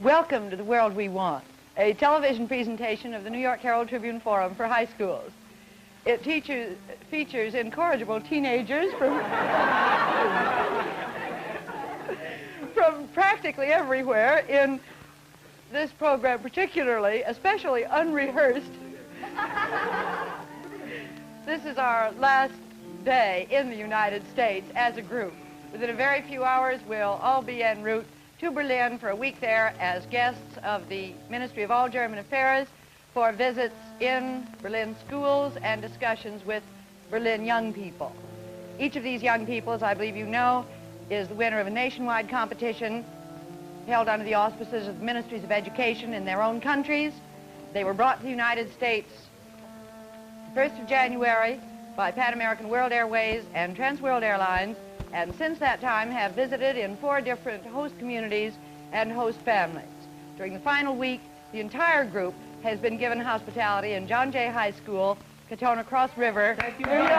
Welcome to the World We Want, a television presentation of the New York Herald Tribune Forum for high schools. It features incorrigible teenagers from practically everywhere. In this program particularly, especially unrehearsed. This is our last day in the United States as a group. Within a very few hours, we'll all be en route to Berlin for a week there as guests of the Ministry of All German Affairs for visits in Berlin schools and discussions with Berlin young people. Each of these young people, as I believe you know, is the winner of a nationwide competition held under the auspices of the Ministries of Education in their own countries. They were brought to the United States the 1st of January by Pan American World Airways and Trans World Airlines, and since that time have visited in 4 different host communities and host families. During the final week, the entire group has been given hospitality in John Jay High School, Katona Cross River, New York.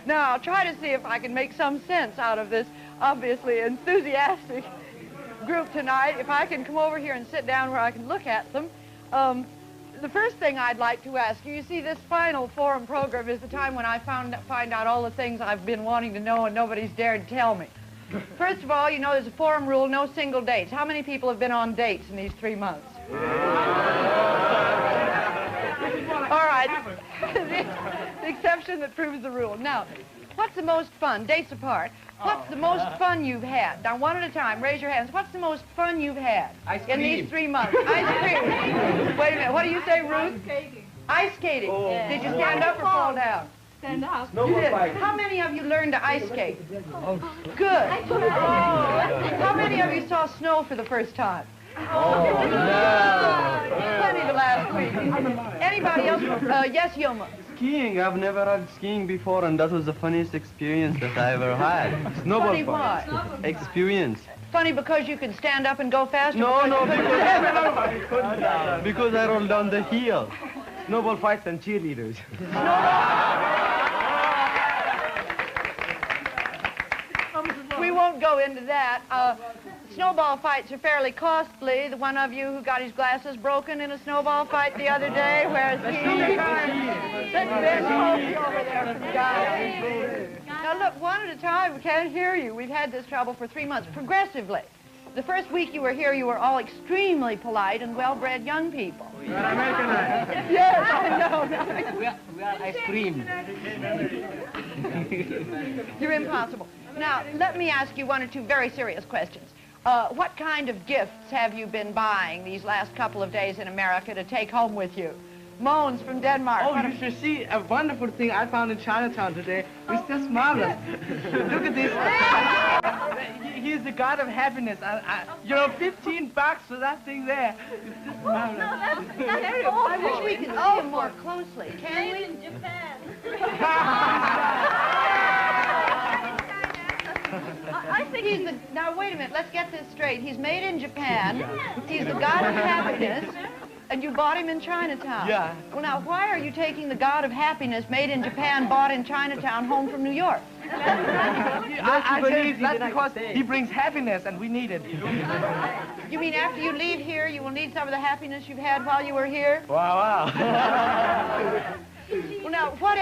Now, I'll try to see if I can make some sense out of this obviously enthusiastic group tonight. If I can come over here and sit down where I can look at them. The first thing I'd like to ask you see, this final forum program is the time when I find out all the things I've been wanting to know and nobody's dared to tell me. First of all, you know there's a forum rule, no single dates. How many people have been on dates in these 3 months? All right, the exception that proves the rule. Now, what's the most fun, dates apart, what's the most fun you've had? Now, one at a time, raise your hands. What's the most fun you've had in these 3 months? Ice cream. Wait a minute, what do you say, Ruth? Ice skating. Ice skating. Oh. Yeah. Did you stand up or fall down? Stand up. You did. How many of you learned to ice skate? Good. How many of you saw snow for the first time? Plenty the last week. Anybody else? Yes, Yoma. Skiing. I've never had skiing before, and that was the funniest experience that I ever had. Snowball Funny fight. why? Experience. Funny because you can stand up and go faster? No, because I rolled down the hill. Snowball fights and cheerleaders. We won't go into that. Snowball fights are fairly costly. The one of you who got his glasses broken in a snowball fight the other day, whereas Now look, one at a time, we can't hear you. We've had this trouble for 3 months, progressively. The first week you were here, you were all extremely polite and well-bred young people. We are Americanized. Yes, I know. We are ice cream. You're impossible. Now, let me ask you 1 or 2 very serious questions. What kind of gifts have you been buying these last couple of days in America to take home with you? Moans from Denmark. Oh, you should see a wonderful thing I found in Chinatown today. It's just marvelous. Look at this. He is the god of happiness. You know, $15 for that thing there. It's just marvelous. I wish we could see him more closely. Can we? In Japan. I think he's the... Now, wait a minute. Let's get this straight. He's made in Japan. He's the god of happiness. And you bought him in Chinatown. Yeah. Well, now, why are you taking the god of happiness made in Japan, bought in Chinatown, home from New York? I believe that's because he brings happiness, and we need it. You mean after you leave here, you will need some of the happiness you've had while you were here? Wow. Well, now, what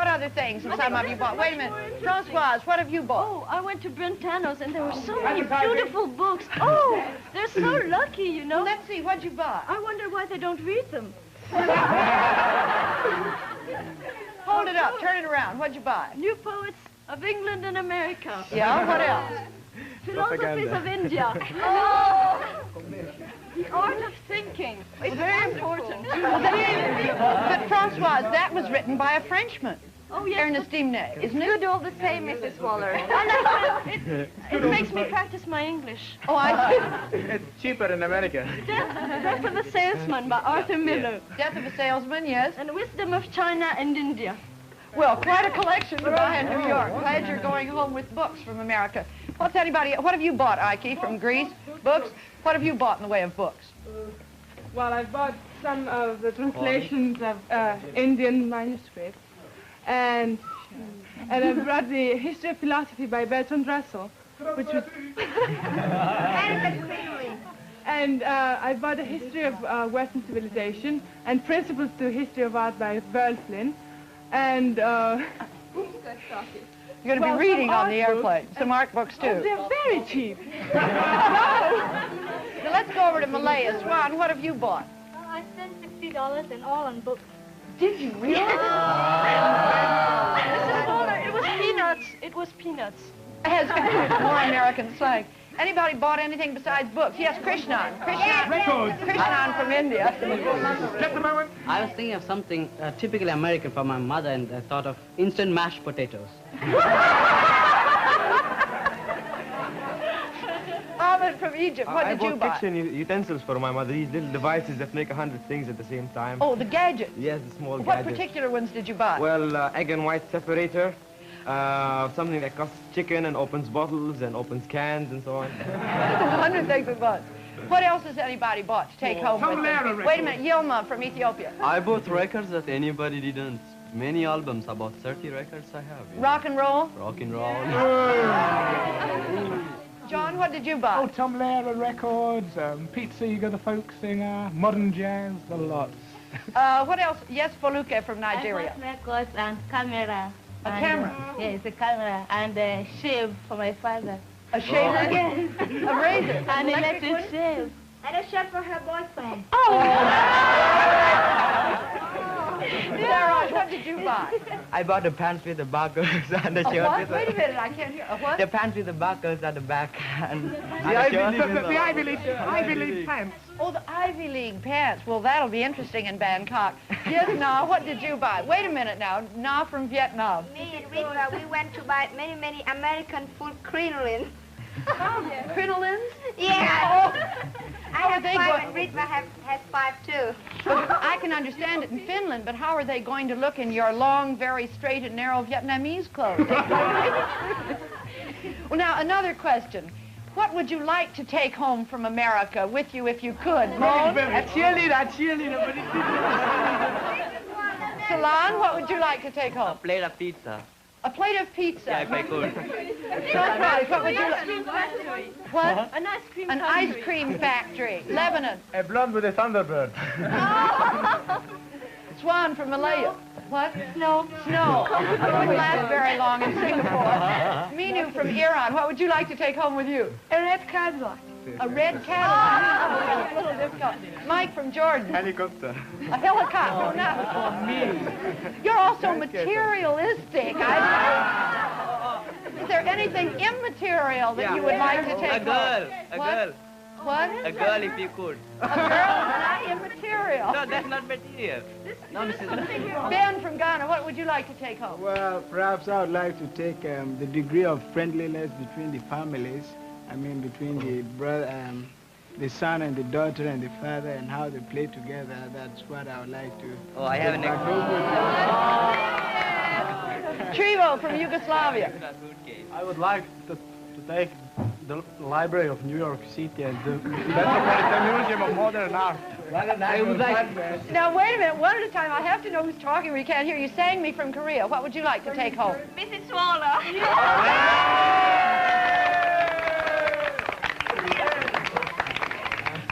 other things have some of you bought? Wait a minute. Francoise, what have you bought? Oh, I went to Brentano's and there were so many beautiful books. Oh, they're so lucky, you know. Well, let's see, what'd you buy? I wonder why they don't read them. Hold it up, turn it around. What'd you buy? New poets of England and America. Yeah, what else? Philosophies of India. Oh! The art of thinking. It's very important. But Francoise, that was written by a Frenchman. Oh, yes. Ernest Dimnay, isn't it? Good all the same, Mrs. Waller. It makes me practice my English. Oh, I see. It's cheaper in America. Death of a Salesman by Arthur Miller. Death of a Salesman, yes. And Wisdom of China and India. Well, quite a collection to buy in New York. Glad you're going home with books from America. What have you bought, Ike, from Greece? Books? What have you bought in the way of books? Well, I've bought some of the translations of Indian manuscripts, and I've read the History of Philosophy by Bertrand Russell, which was... And I bought a history of Western civilization and principles to history of art by Flynn. And You're going to be reading on the airplane. Some art books, too. Oh, they're very cheap. Now, let's go over to Malaya. Swan, what have you bought? I spent $60 and all on books. Did you really? It was peanuts. It was peanuts. Has more American slang. Anybody bought anything besides books? Yes, Krishnan. Krishnan from India. Just a moment. I was thinking of something typically American for my mother, and I thought of instant mashed potatoes. Ahmed from Egypt, what did you buy? I bought kitchen utensils for my mother. These little devices that make 100 things at the same time. Oh, the gadgets. Yes, the small What gadgets. particular ones did you buy? Well, egg and white separator. Something that cuts chicken and opens bottles and opens cans and so on. 100 things at once. What else has anybody bought to take home with them? Wait a minute, Yilma from Ethiopia. I bought records that anybody didn't. Many albums, about 30 records I have. Yeah. Rock and roll? Rock and roll. John, what did you buy? Oh, Tom Lehrer records, Pete Seeger, the folk singer, modern jazz, the lots. What else? Yes, Foluke from Nigeria. I bought records and camera. A camera? Yes, a camera and a shave for my father. A shaver? Yes. A razor? And electric shave. And a shirt for her boyfriend. Sarah, what did you buy? I bought the pants with the barcodes and the shirt What? with Wait a minute, I can't hear. A what? the pants with the barcodes at the back and The Ivy League pants. Oh, the Ivy League pants. Well, that'll be interesting in Bangkok. Yes, Na, what did you buy? Wait a minute now. Na from Vietnam. Me and Rita, we went to buy many American food crinolines. Crinolines? Yeah. I have they 5 go- and Rita has 5 too. I can understand it in Finland, but how are they going to look in your long, very straight and narrow Vietnamese clothes? Well, now, another question. What would you like to take home from America with you if you could? Moan? A cheerleader, but it Salon, what would you like to take home? plate of pizza. A plate of pizza. Yeah, if I could. Surprise, what would you like? What? An ice cream An ice cream factory. Lebanon. A blonde with a thunderbird. Swan from Malaya. What? Snow. Snow. It wouldn't last very long in Singapore. Minu from Iran, what would you like to take home with you? A red Cadillac. A red Cadillac. A little difficult. Mike from Jordan. Helicopter. A helicopter. Not for me. You're also materialistic. Is there anything immaterial that you would like to take A girl. home? A What? girl. What? A girl if you could. A girl, not immaterial. No, that's not material. No, Mrs. Ben from Ghana, what would you like to take home? Well, perhaps I would like to take the degree of friendliness between the families. I mean, between the brother, the son and the daughter and the father, and how they play together. That's what I would like to. Oh, I have an Trivo from Yugoslavia. I would like to take the Library of New York City and the Metropolitan Museum of Modern Art. I would like... Now, wait a minute. One at a time. I have to know who's talking. We can't hear you. Sang me from Korea. What would you like to take home? Mrs. Swallow.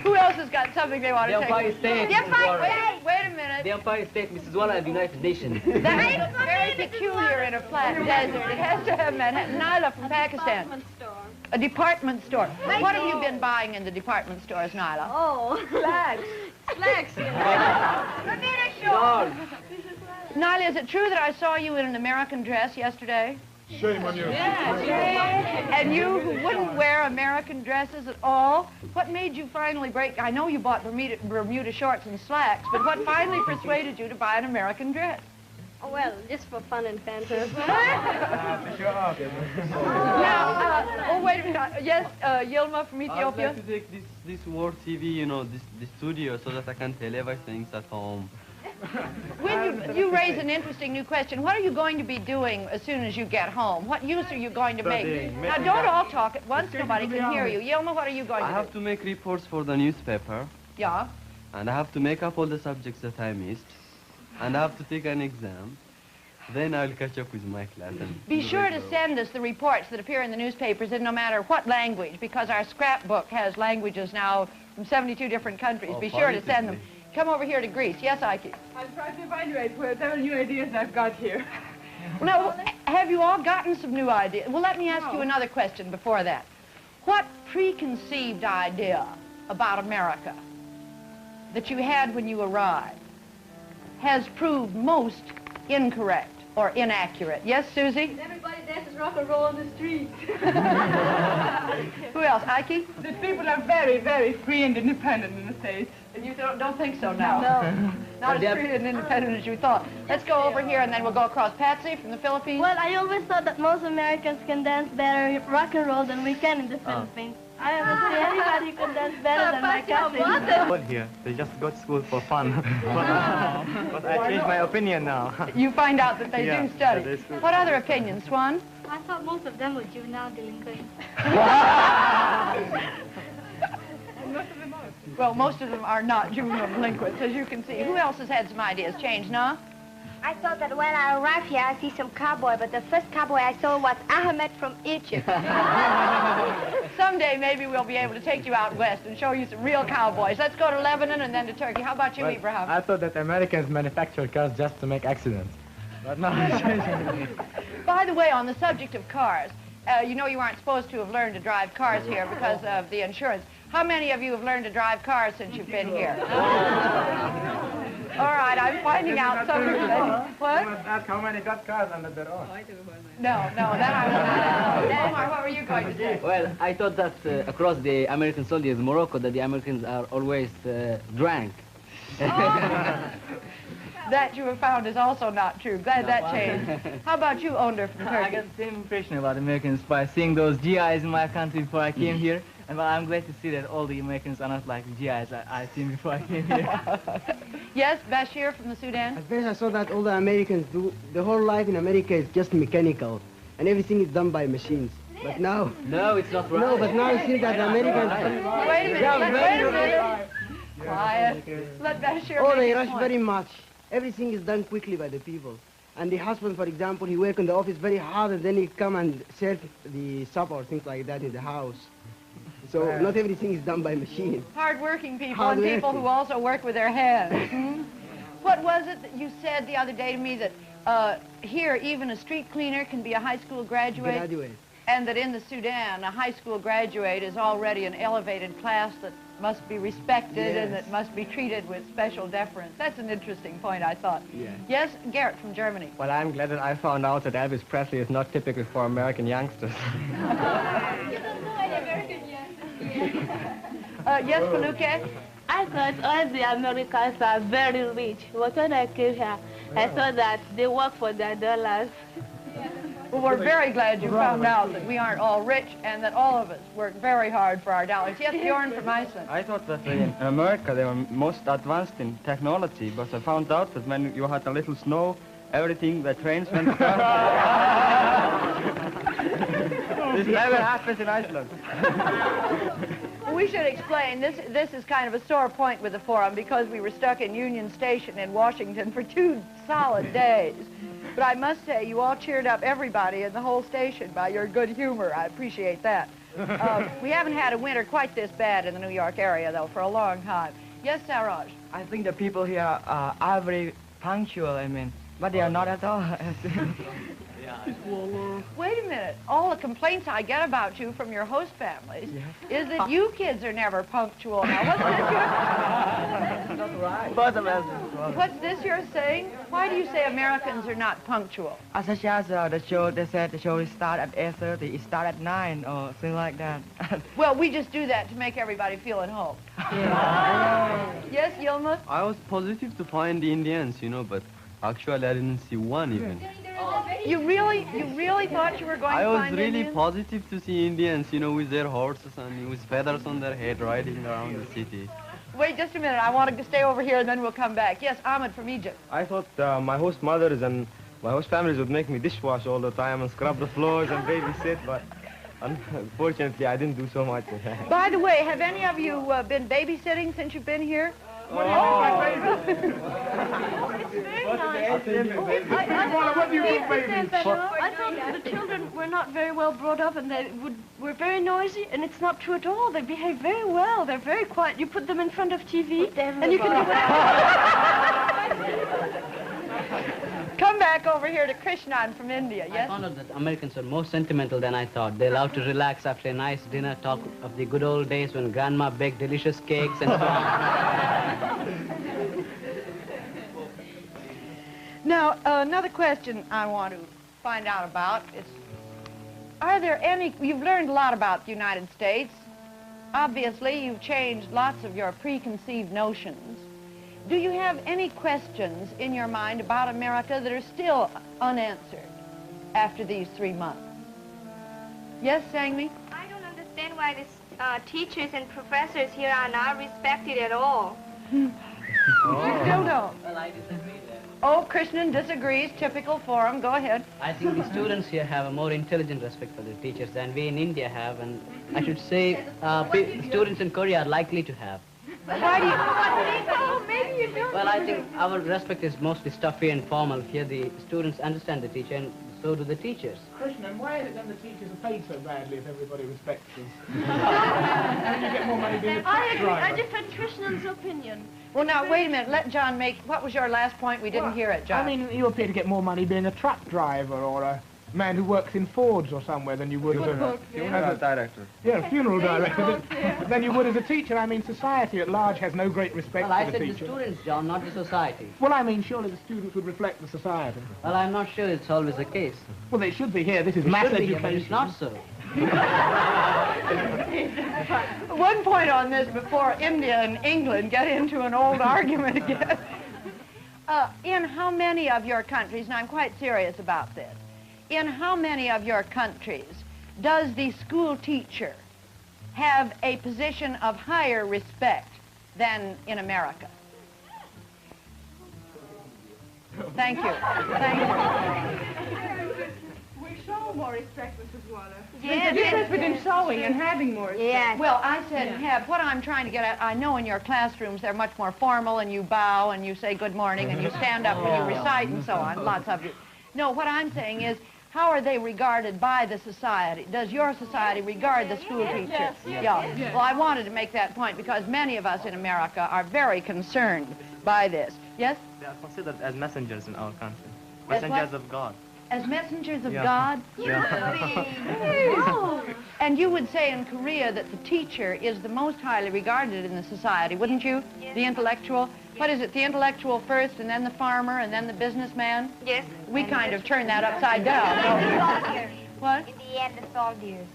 Who else has got something they want to The take Empire home? State. Yeah, Mrs. Warren. wait a minute. The Empire State, Mrs. Waller of the United Nations. That's very peculiar in a flat desert. It has to have Manhattan. Nyla from Pakistan. A department store. What have you been buying in the department stores, Nyla? Oh, slacks. Slacks. Nyla, is it true that I saw you in an American dress yesterday? Shame on you. And you who wouldn't wear American dresses at all, what made you finally break? I know you bought Bermuda shorts and slacks, but what finally persuaded you to buy an American dress? Oh, well, just for fun and fancy. Now, oh, wait a minute. Yes, Yilma from I'd Ethiopia. like to take this World TV, you know, this studio, so that I can televise things at home. When you raise an interesting new question, what are you going to be doing as soon as you get home? What use are you going to make? Now, don't all talk at once. Nobody can hear you. Yilma, what are you going to do? I have to make reports for the newspaper, Yeah. and I have to make up all the subjects that I missed, and I have to take an exam. Then I'll catch up with my class. And Be sure to send us the reports that appear in the newspapers in no matter what language, because our scrapbook has languages now from 72 different countries. Oh, Be sure to send them. positively. Come over here to Greece. Yes, Ike? I'll try to evaluate whatever new ideas I've got here. Now, have you all gotten some new ideas? Well, let me ask you another question before that. What preconceived idea about America that you had when you arrived has proved most incorrect or inaccurate? Yes, Susie? Everybody dances rock and roll on the street. Who else? Ike? That people are very, very free and independent in the States. And you don't think so now? No. Not as free and independent as you thought. Let's go over here and then we'll go across. Patsy from the Philippines. Well, I always thought that most Americans can dance better rock and roll than we can in the Philippines. I haven't seen anybody who can dance better than my cousin. Well, here, they just go to school for fun. but I changed my opinion now. You find out that they do study. they do. What other opinions, Swan? I thought most of them were juvenile delinquents. Well, most of them are not juvenile delinquents, as you can see. Who else has had some ideas? Change, no? I thought that when I arrived here, I'd see some cowboy, but the first cowboy I saw was Ahmed from Egypt. Someday maybe we'll be able to take you out west and show you some real cowboys. Let's go to Lebanon and then to Turkey. How about you, Ibrahim? I thought that Americans manufacture cars just to make accidents. But now it's changing. By the way, on the subject of cars, you know you aren't supposed to have learned to drive cars here because of the insurance. How many of you have learned to drive cars since you've been here? All right, I'm finding out some of you. What? You must ask how many got cars under their own. No, that I will not. Omar, what were you going to say? Well, I thought that across the American soldiers, Morocco, that the Americans are always drunk. That you have found is also not true. Glad that changed. How about you, Onder from I Turkey? got the same impression about Americans by seeing those GIs in my country before I came here. And well, I'm glad to see that all the Americans are not like the GIs I seen before I came here. Yes, Bashir from the Sudan? At first I saw that all the Americans do, the whole life in America is just mechanical, and everything is done by machines. But now... No, it's not right. No, but now it seems that the Americans... Wait a minute, wait a minute. Quiet. Let Bashir Oh, make they his rush point. very much. Everything is done quickly by the people. And the husband, for example, he work in the office very hard, and then he come and serve the supper or things like that in the house. So not everything is done by machine. Hard-working people and people who also work with their hands. Hmm? What was it that you said the other day to me that here even a street cleaner can be a high school graduate? And that in the Sudan a high school graduate is already an elevated class that must be respected and that must be treated with special deference. That's an interesting point, I thought. Yes, Garrett from Germany. Well, I'm glad that I found out that Elvis Presley is not typical for American youngsters. Yes, Feluke? I thought all the Americans are very rich. But when I came here, I saw that they work for their dollars. Well, we're very glad you found out that we aren't all rich and that all of us work very hard for our dollars. Yes, Bjorn from Iceland. I thought that in America they were most advanced in technology, but I found out that when you had a little snow, everything, the trains went down. This never happens in Iceland. We should explain, this is kind of a sore point with the forum because we were stuck in Union Station in Washington for 2 solid days. But I must say, you all cheered up everybody in the whole station by your good humor. I appreciate that. We haven't had a winter quite this bad in the New York area, though, for a long time. Yes, Saraj? I think the people here are very punctual, but they are not at all. Wait a minute. All the complaints I get about you from your host families is that you kids are never punctual. Now, what's this you're saying? Why do you say Americans are not punctual? Such as the show, they said the show start at 8:30, it start at 9 or something like that. Well, we just do that to make everybody feel at home. Yes, Yilma? I was positive to find the Indians, but actually I didn't see one even. You really thought you were going to I was find really Indians? positive to see Indians, with their horses and with feathers on their head riding around the city. Wait just a minute. I want to stay over here and then we'll come back. Yes, Ahmed from Egypt. I thought my host mothers and my host families would make me dishwash all the time and scrub the floors and babysit, but unfortunately I didn't do so much. By the way, have any of you been babysitting since you've been here? What do you think my favorite? It's very nice. What do you think babies? I thought the children were not very well brought up and they were very noisy, and it's not true at all. They behave very well. They're very quiet. You put them in front of TV, and you can do Come back over here to Krishnan from India, yes? I found out that Americans are more sentimental than I thought. They love to relax after a nice dinner, talk of the good old days when Grandma baked delicious cakes and so on. Now, another question I want to find out about is, are there any, you've learned a lot about the United States. Obviously, you've changed lots of your preconceived notions. Do you have any questions in your mind about America that are still unanswered after these 3 months? Yes, Sangmi? I don't understand why the teachers and professors here are not respected at all. You still don't? Well, I disagree there. Oh, Krishnan disagrees. Typical for him. Go ahead. I think the students here have a more intelligent respect for the teachers than we in India have, and I should say students in Korea are likely to have. Why do you... maybe you don't. Well, I think our respect is mostly stuffy and formal. Here the students understand the teacher, and so do the teachers. Krishnan, why is it then the teachers are paid so badly if everybody respects us? And you get more money being a truck I agree. driver. I defend Krishnan's opinion. Well, now, wait a minute. Let John make... What was your last point? We didn't hear it, John. I mean, you appear to get more money being a truck driver or a man who works in Fords or somewhere than you would as a... Funeral director. Yeah, funeral director. Than you would as a teacher. I mean, society at large has no great respect Well, I for the said the teacher. students, John, not the society. Well, I mean, surely the students would reflect the society. Well, I'm not sure it's always the case. Well, they should be here. This is It mass should be here, education. but it's not so. One point on this before India and England get into an old argument again. In how many of your countries, and I'm quite serious about this, in how many of your countries does the school teacher have a position of higher respect than in America? Thank you. Thank you. We show more respect, Mrs. Waller. Yes, There's a difference between showing and having more respect. Yes. Well, I said have. What I'm trying to get at, I know in your classrooms they're much more formal, and you bow and you say good morning and you stand up when you recite and so on, lots of you. No, what I'm saying is, how are they regarded by the society? Does your society regard the school teacher? Yes. Yeah. Well, I wanted to make that point because many of us in America are very concerned by this. Yes? They are considered as messengers in our country. As Messengers what? of God. As messengers of Yeah. God? Oh. And you would say in Korea that the teacher is the most highly regarded in the society, wouldn't you? Yes. The intellectual? What is it, the intellectual first, and then the farmer, and then the businessman? Yes. We kind of turn that upside down, don't we? What? In the end, the soldiers.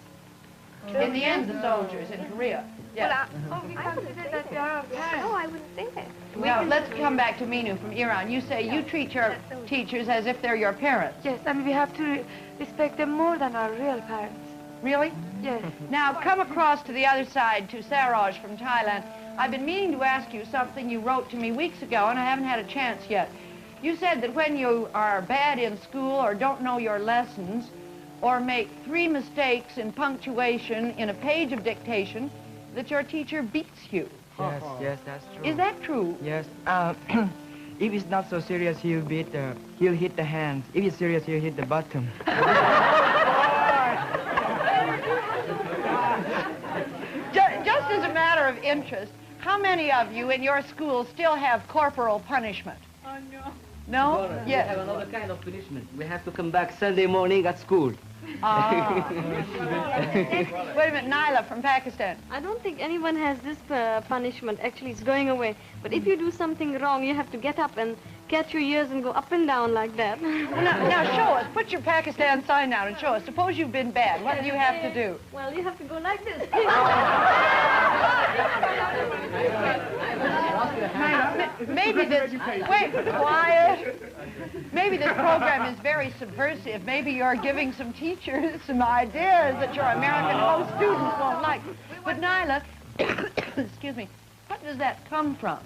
In the end, the soldiers in Korea. Yes. Well, I consider that they are parents. No, I wouldn't say that. Now, let's come back to Minu from Iran. You say you treat your teachers as if they're your parents. Yes, and we have to respect them more than our real parents. Really? Yes. Now, come across to the other side, to Saroj from Thailand. I've been meaning to ask you something you wrote to me weeks ago, and I haven't had a chance yet. You said that when you are bad in school or don't know your lessons or make 3 mistakes in punctuation in a page of dictation, that your teacher beats you. Yes, yes, that's true. Is that true? Yes. If it's not so serious, he'll hit the hands. If it's serious, he'll hit the bottom. Just as a matter of interest, how many of you in your school still have corporal punishment? Oh, no. No? We Yes. have another kind of punishment. We have to come back Sunday morning at school. Ah. Wait a minute, Naila from Pakistan. I don't think anyone has this punishment. Actually, it's going away. But if you do something wrong, you have to get up and catch your ears and go up and down like that. Well, now show us. Put your Pakistan sign down and show us. Suppose you've been bad. What do you have to do? Well, you have to go like this. Maybe this... Wait, quiet. Maybe this program is very subversive. Maybe you're giving some teachers some ideas that your American home students won't like. But Naila, excuse me, what does that come from?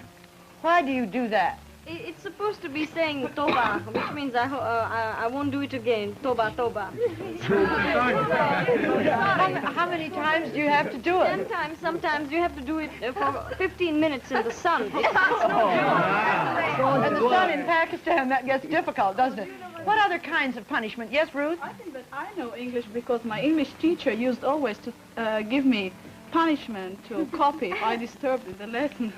Why do you do that? It's supposed to be saying toba, which means I won't do it again. Toba, toba. How many times do you have to do it? 10 times. Sometimes you have to do it for 15 minutes in the sun. It's no And the sun in Pakistan, that gets difficult, doesn't it? What other kinds of punishment? Yes, Ruth? I think that I know English because my English teacher used always to give me punishment to copy if I disturbed in the lesson.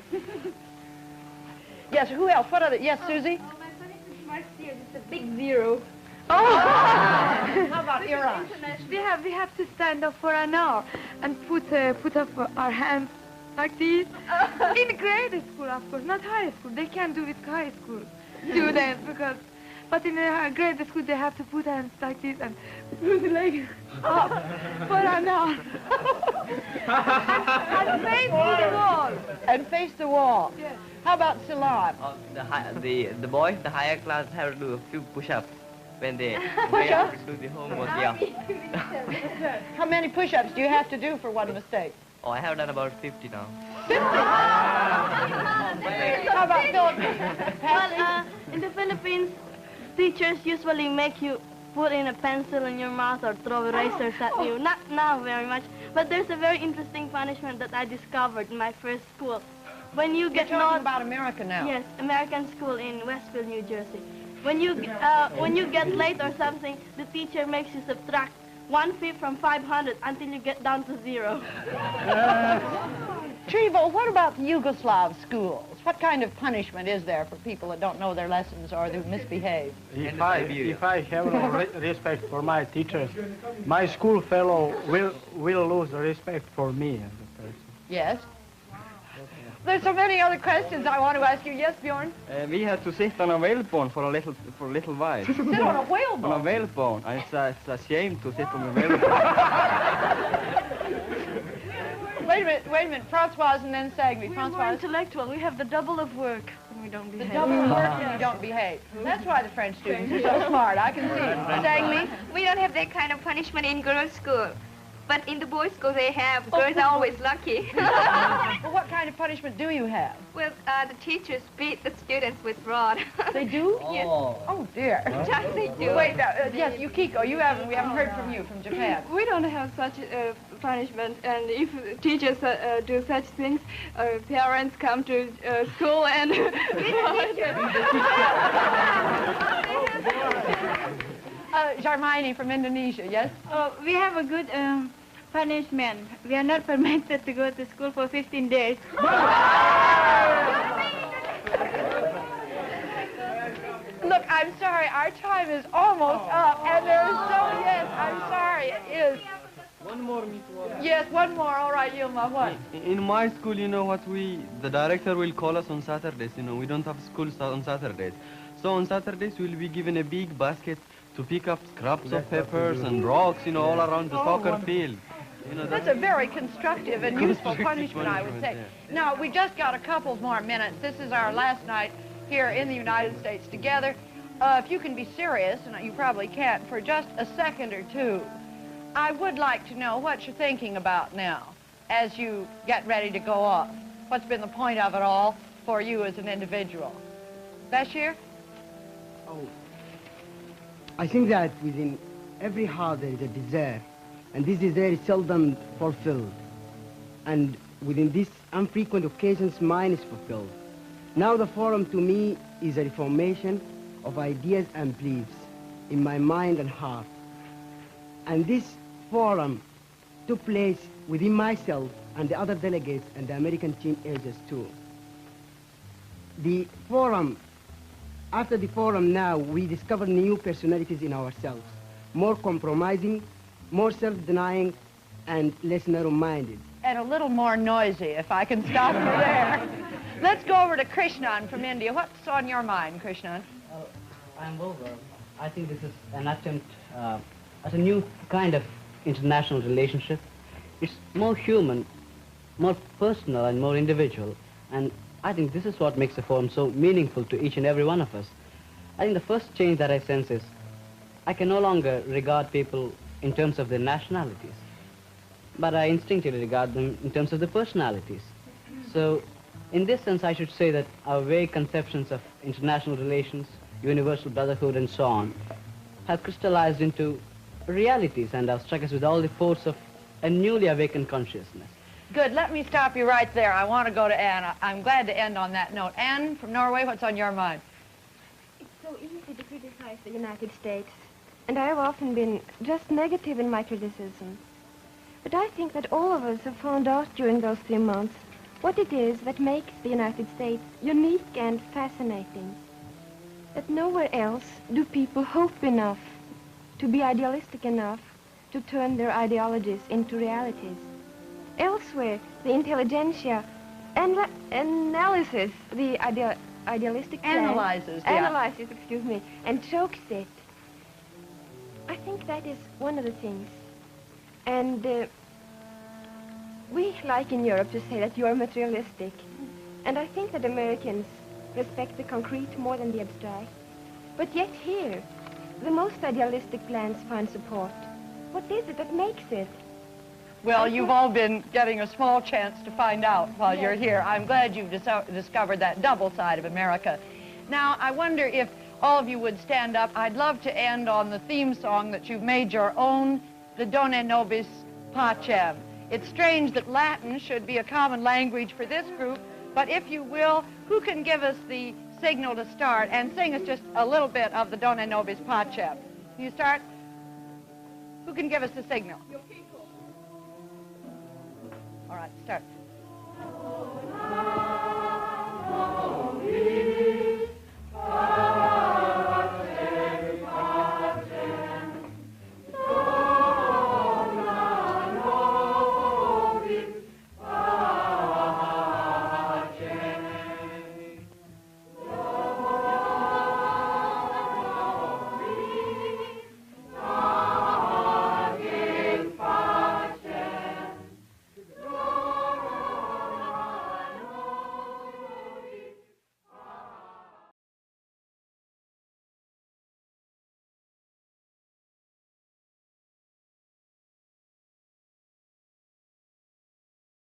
Yes, who else? What other? Yes, Susie? my punishment marks here, it's a big 0. Oh! How about Iran? We have to stand up for an hour and put up our hands like this. In grade school, of course, not high school. They can't do it high school students but in grade school they have to put hands like this and put the leg up for an hour. and face the wall. And face the wall. Yes. How about Salam? The boys, the higher class, have to do a few push-ups when they Push-ups? do the homework. Yeah. How many push-ups do you have to do for one mistake? Oh, I have done about 50 now. 50? How about Philippines? Well, in the Philippines, teachers usually make you put in a pencil in your mouth or throw erasers at you. Not now very much, but there's a very interesting punishment that I discovered in my first school. When you get You're talking about America now. Yes, American school in Westville, New Jersey. When you get late or something, the teacher makes you subtract 1/5 from 500 until you get down to 0. Trevo, what about the Yugoslav schools? What kind of punishment is there for people that don't know their lessons or who misbehave? If I have no respect for my teachers, my school fellow will lose respect for me as a person. Yes? There's so many other questions I want to ask you. Yes, Bjorn? We had to sit on a whalebone for a little while. Sit on a whalebone? On a whalebone. It's a shame to sit on a whalebone. Wait a minute. Francoise and then Sagvi. We're more intellectual. We have the double of work when we don't behave. The double of work when you don't behave. That's why the French students are so smart. I can see. Sagvi? We don't have that kind of punishment in girls' school. But in the boys' school they have. Girls are always lucky. Well, what kind of punishment do you have? Well, the teachers beat the students with rod. They do? Yes. Oh, dear. Yes, they do. Wait, yes, Yukiko, we haven't heard from you, from Japan. We don't have such punishment, and if teachers do such things, parents come to school and... Jarmini from Indonesia, yes? We have a good punishment. We are not permitted to go to school for 15 days. Look, I'm sorry, our time is almost up, and yes, I'm sorry, it is. One more, Miss Warren. Yes, one more, all right, Yilma, what? In my school, you know what, the director will call us on Saturdays, we don't have school on Saturdays. So on Saturdays, we'll be given a big basket to pick up scraps of peppers and rocks, all around the soccer field. That's a very constructive and useful punishment, I would say. Now, we just got a couple more minutes. This is our last night here in the United States together. If you can be serious, and you probably can't, for just a second or two, I would like to know what you're thinking about now as you get ready to go off. What's been the point of it all for you as an individual? Bashir? Oh, I think that within every heart there is a desire, and this desire is seldom fulfilled. And within these infrequent occasions, mine is fulfilled. Now the forum to me is a reformation of ideas and beliefs in my mind and heart. And this forum took place within myself and the other delegates and the American teenagers too. After the forum now, we discover new personalities in ourselves, more compromising, more self-denying, and less narrow-minded. And a little more noisy, if I can stop you there. Let's go over to Krishnan from India. What's on your mind, Krishnan? I'm over. I think this is an attempt at a new kind of international relationship. It's more human, more personal, and more individual. And I think this is what makes the forum so meaningful to each and every one of us. I think the first change that I sense is I can no longer regard people in terms of their nationalities, but I instinctively regard them in terms of their personalities. So In this sense, I should say that our vague conceptions of international relations, universal brotherhood, and so on, have crystallized into realities and have struck us with all the force of a newly awakened consciousness. Good. Let me stop you right there. I want to go to Anne. I'm glad to end on that note. Anne from Norway, what's on your mind? It's so easy to criticize the United States, and I have often been just negative in my criticism. But I think that all of us have found out during those 3 months what it is that makes the United States unique and fascinating. That nowhere else do people hope enough, to be idealistic enough, to turn their ideologies into realities. Elsewhere, the intelligentsia analyzes the idealistic plan. Analyzes, excuse me, and chokes it. I think that is one of the things. And we like in Europe to say that you are materialistic. And I think that Americans respect the concrete more than the abstract. But yet here, the most idealistic plans find support. What is it that makes it? Well, you've all been getting a small chance to find out while you're here. I'm glad you've discovered that double side of America. Now, I wonder if all of you would stand up. I'd love to end on the theme song that you've made your own, the Dona Nobis Pacem. It's strange that Latin should be a common language for this group, but if you will, who can give us the signal to start and sing us just a little bit of the Dona Nobis Pacem? Can you start? Who can give us the signal? All right, start.